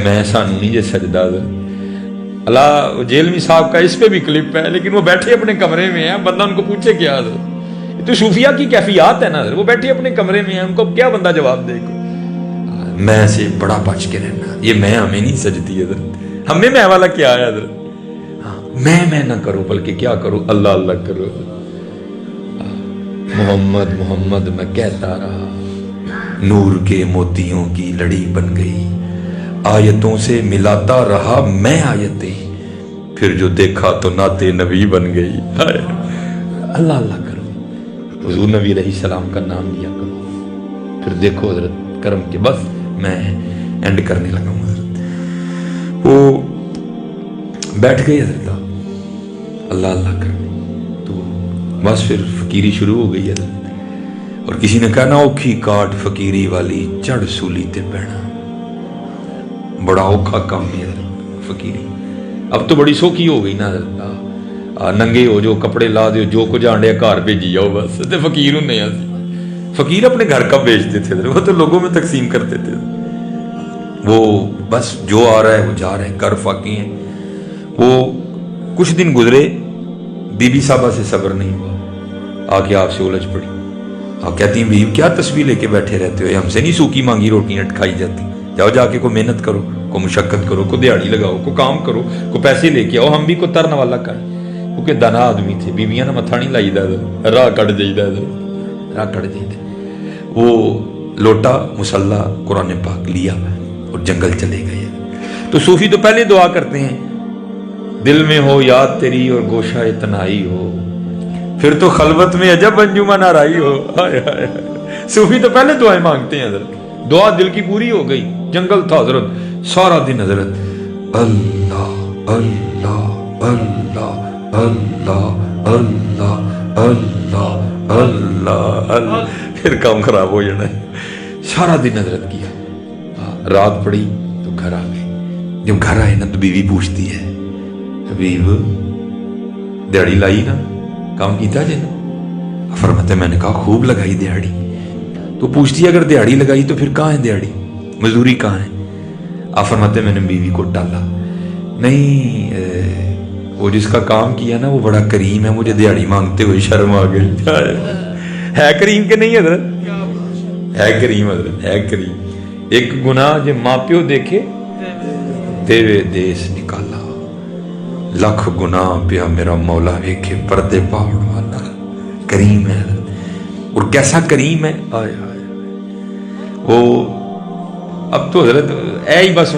میں سانو نہیں جے سجدہ اللہ جیلمی صاحب کا اس پہ بھی کلپ ہے، لیکن وہ بیٹھے اپنے کمرے میں ہیں، بندہ ان کو پوچھے کیا تو صوفیہ کی کیفیات ہے نا، وہ بیٹھے اپنے کمرے میں ہیں، ان کو کیا بندہ جواب دے کو میں سے بڑا بچ کے رہنا، یہ میں ہمیں نہیں سجتی حضرت، ہمیں میں والا کیا ہے حضرت، میں نہ کرو بلکہ کیا کرو اللہ اللہ کرو، محمد محمد میں کہتا رہا، نور کے موتیوں کی لڑی بن گئی، آیتوں سے ملاتا رہا میں آیتیں، پھر جو دیکھا تو نعت نبی بن گئی، اللہ اللہ کرو، حضور نبی علیہ السلام کا نام لیا کرو، پھر دیکھو حضرت کرم کے، بس میں اینڈ کرنے لگا ہوں حضرت، وہ بیٹھ گئی حضرت اللہ اللہ کرنے، تو بس پھر فقیری شروع ہو گئی حضرت، اور کسی نے کہا نا اوکھی کاٹ فقیری والی چڑھ سولی تے بہنا، بڑا اوکھا کام ہے حضرت فقیری، اب تو بڑی سوکھی ہو گئی نا حضرت، ننگے ہو جو کپڑے لا دیو جو کچھ آنڈے گھر بھیجی جاؤ بس، تے فقیر ہونے ہیں، فقیر اپنے گھر کب بیچتے تھے وہ تو لوگوں میں تقسیم کرتے تھے، وہ بس جو آ رہا ہے وہ جا رہے ہیں، کر فاقی ہیں، وہ کچھ دن گزرے، بی بی صاحبہ سے صبر نہیں ہوا، آ کے آپ سے الجھ پڑی، آپ کہتی ہیں بیوی کیا تصویر لے کے بیٹھے رہتے ہو، ہم سے نہیں سوکھی مانگی روٹیاں کھائی جاتی، جاؤ جا کے کوئی محنت کرو، کوئی مشقت کرو، کوئی دیہڑی لگاؤ، کوئی کام کرو، کوئی پیسے لے کے آؤ، ہم بھی کوئی ترن والا کریں، کیونکہ دانا آدمی تھے، بیویاں نے متھا نہیں لائی دا، راہ کٹ جائیدا، راہ کٹ جائیدا، وہ لوٹا مسلح قرآن پاک لیا اور جنگل چلے گئے، تو صوفی تو پہلے دعا کرتے ہیں، دل میں ہو یاد تیری اور گوشہ تنہائی ہو، پھر تو خلوت میں عجب انجمن آرائی ہو، صوفی تو پہلے دعائیں مانگتے ہیں حضرت، دعا دل کی پوری ہو گئی، جنگل تھا حضرت، سارا دن حضرت اللہ اللہ اللہ اللہ اللہ اللہ اللہ اللہ، پھر کام خراب ہو جانا ہے، سارا دن حضرت کیا، رات پڑی تو گھر آ گئے، جب گھر آئے نا تو بیوی پوچھتی ہے، حبیب دیہڑی لائی نا، کام کیتا جے نا، فرماتے میں نے کہا خوب لگائی دیہڑی، تو پوچھتی ہے اگر دیہڑی لگائی تو پھر کہاں ہے دیہڑی، مزدوری کہاں ہے، آپ فرماتے میں نے بیوی کو ڈالا، نہیں وہ جس کا کام کیا نا وہ بڑا کریم ہے، مجھے دیہڑی مانگتے ہوئے شرم آ گئی، ہے کریم کہ نہیں حضرت، ہے کریم حضرت، ہے کریم، ایک گناہ جو ماں پیو دیکھے تیرے دیس نکالا، لکھ گناہ پیا میرا مولا ویکھے پردے پاڑ والا، کریم ہے اور کیسا کریم ہے، آئے آئے وہ اب تو حضرت اے ہی بس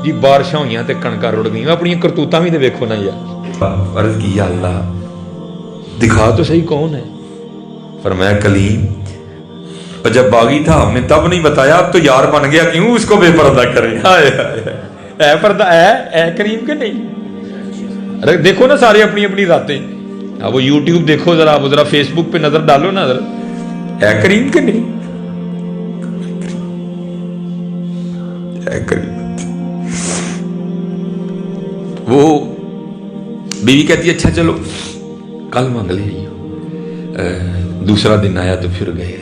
جی بارشاں ہوئیاں تے کنکاں رڑ گئیں، اپنی کرتوتاں بھی تے ویکھو نا یار، عرض کی یا اللہ دکھا تو صحیح کون ہے، فرمایا کلیم، اور جب باغی تھا ہم نے تب نہیں بتایا، اب تو یار بن گیا کیوں اس کو بے پردہ کریں، ہائے ہائے اے پردہ اے کریم کہ نہیں، ارے دیکھو نا سارے اپنی اپنی ذاتیں، اب وہ یوٹیوب دیکھو ذرا فیس بک پہ نظر ڈالو نا ذرا، اے کریم کہ نہیں، اے کریم، وہ بیوی کہتی ہے اچھا چلو کل مانگ لے، دوسرا دن آیا تو پھر گئے،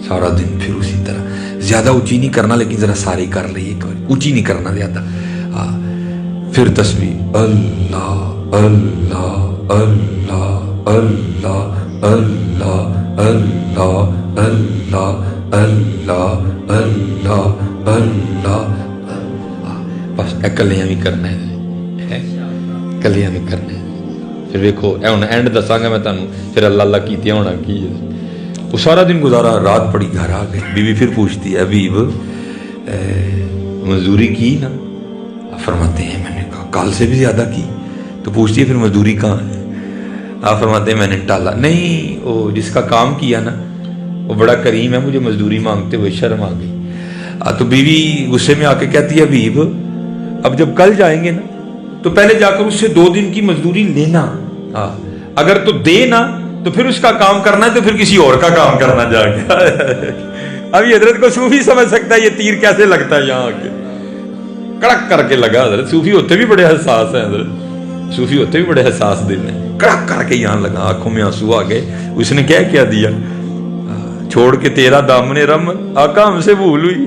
سارا دن پھر اسی طرح، زیادہ اونچی نہیں کرنا لیکن ذرا ساری کر لی، ایک بار اونچی نہیں کرنا زیادہ، پھر تسبیح اللہ اللہ اللہ اللہ اللہ اللہ اللہ اللہ اللہ اللہ، بس کلیاں بھی کرنا ہے، کلیاں بھی کرنا ہے، پھر ویکھو ہن اینڈ دساں گا میں تانوں، پھر اللہ اللہ کیتیا ہونا کی ہے، وہ سارا دن گزارا، رات پڑی گھر آ گئے، بیوی پھر پوچھتی ہے حبیب مزدوری کی نا، فرماتے ہیں میں نے کہا کل سے بھی زیادہ کی، تو پوچھتی ہے پھر مزدوری کہاں ہے، آپ فرماتے ہیں میں نے ٹالا، نہیں وہ جس کا کام کیا نا وہ بڑا کریم ہے، مجھے مزدوری مانگتے ہوئے شرم آ گئی، تو بیوی غصے میں آ کے کہتی ہے حبیب اب جب کل جائیں گے نا تو پہلے جا کر اس سے 2 دن کی مزدوری لینا، اگر تو دے نا تو پھر اس کا کام کرنا ہے، تو پھر کسی اور کا کام کرنا جا کے، ابھی حضرت کو صوفی سمجھ سکتا ہے یہ تیر کیسے لگتا ہے، یہاں آ کے کڑک کر کے لگا، حضرت صوفی ہوتے بھی بڑے حساس ہیں، حضرت صوفی ہوتے بھی بڑے حساس دل ہیں، کڑک کر کے یہاں لگا، آنکھوں میں آنسو آ گئے، اس نے کیا دیا، چھوڑ کے تیرا دامن رم آقا ہم سے بھول ہوئی،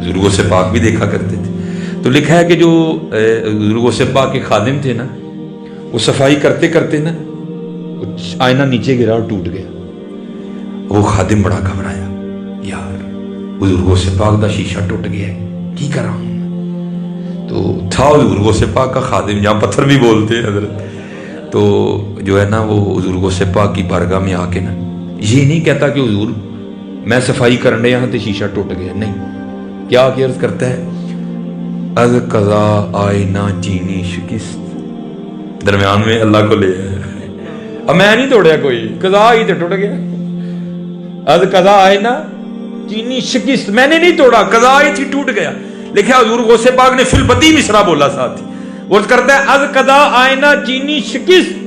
حضور غوث پاک بھی دیکھا کرتے تھے۔ تو لکھا ہے کہ جو حضور غوث پاک کے خادم تھے نا، وہ صفائی کرتے کرتے نا آئینہ نیچے گرا اور ٹوٹ گیا۔ وہ خادم بڑا گھبرایا، یار حضور غوث پاک دا شیشہ ٹوٹ گیا ہے، کی کرا ہوں؟ تو تھا حضور غوث پاک کا خادم، جہاں پتھر بھی بولتے ہیں حضرت، تو جو ہے نا وہ حضور غوث پاک کی بارگاہ میں آ کے نا یہ نہیں کہتا کہ حضور میں صفائی کرنے یہاں تے شیشہ ٹوٹ گیا، نہیں، کیا عرض کرتا ہے، از قضا آئینہ چینی شکست، درمیان میں اللہ کو لے آیا، اب میں نہیں توڑیا کوئی، قضا ہی تے ٹوٹ گیا، از قضا آئینہ چینی شکست، میں نے نہیں توڑا، قضا ہی تھی ٹوٹ گیا۔ لکھا حضور غوث پاک نے فی البدی مصرع بولا ساتھ ہی، وہ کرتا ہے از قضا آئینہ چینی شکست،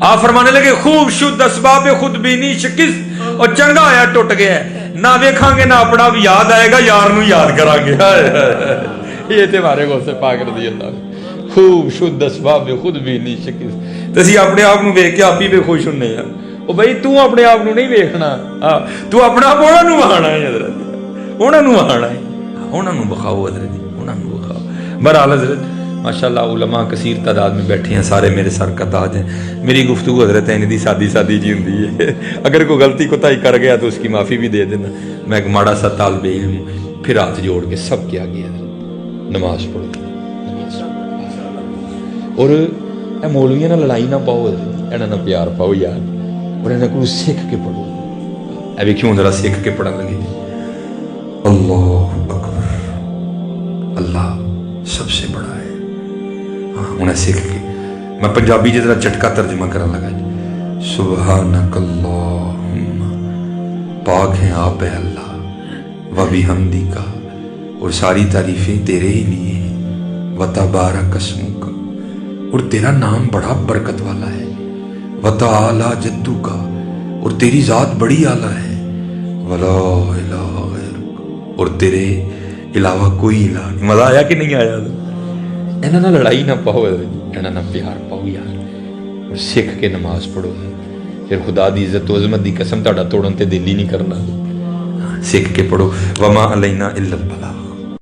آپ فرمانے لگے خوب شد اسباب خود بینی شکست، اور چنگا آیا ٹوٹ گیا ہے، نہ ویکھاں گے نہ اپنا بھی یاد آئے گا، یار نو یاد کران گے۔ یہ تھے ہمارے غوث پاک رضی اللہ عنہ، خوب شد اسباب خود بینی شکست۔ تو اسی اپنے آپ نو ویکھ کے آپ ہی بے خوش ہونے ہیں، او بھائی تو اپنے آپ نو نہیں ویکھنا، تو اپنا آپ انہاں نو وہانا ہے حضرت، انہاں نو وہانا ہے، انہاں نو بخاؤ حضرت، انہاں نو بخاؤ۔ بہرحال حضرت ماشاءاللہ علماء کثیر تعداد میں بیٹھے ہیں، سارے میرے سر کا تاج ہیں، میری گفتگو حضرت ہے دی سادی سادی جی ہوندی ہے، اگر کوئی غلطی کوتاہی کر گیا تو اس کی معافی بھی دے دینا، میں ایک ماڑا سا طالب علم ہوں۔ پھر ہاتھ جوڑ کے سب کیا گیا حضرت نماز پڑھو، نماز پڑھو، اور اے مولویاں نہ لڑائی نہ پاؤ حضرت، انہاں نہ پیار پاؤ یار، اور انہاں کو سیکھ کے پڑھو، اے ویکھیوں ذرا سیکھ کے پڑھن لگے، اللہ اکبر، اللہ سب سے بڑا ہے، انہیں سیکھ کے میں پنجابی جی ذرا چٹکا ترجمہ کرنے لگا جی، سبحانک اللہم، پاک ہیں آپ ہے اللہ، و بحمدک، اور ساری تعریفیں تیرے ہی لیے ہیں، و تبارک اسمک، اور تیرا نام بڑا برکت والا ہے، و تعالی جدک، اور تیری ذات بڑی اعلیٰ ہے، ولا الہ غیرک، اور تیرے علاوہ کوئی الہ نہیں۔ مزہ آیا کہ نہیں آیا؟ انہاں نہ لڑائی نہ پاؤ، انہاں نہ پیار پاؤ یار، اور سکھ کے نماز پڑھو، پھر خدا دی عزت و عظمت دی قسم تہاڈا توڑن تے دل ہی نہیں کرنا، سکھ کے پڑھو، وما علینا الا البلاغ۔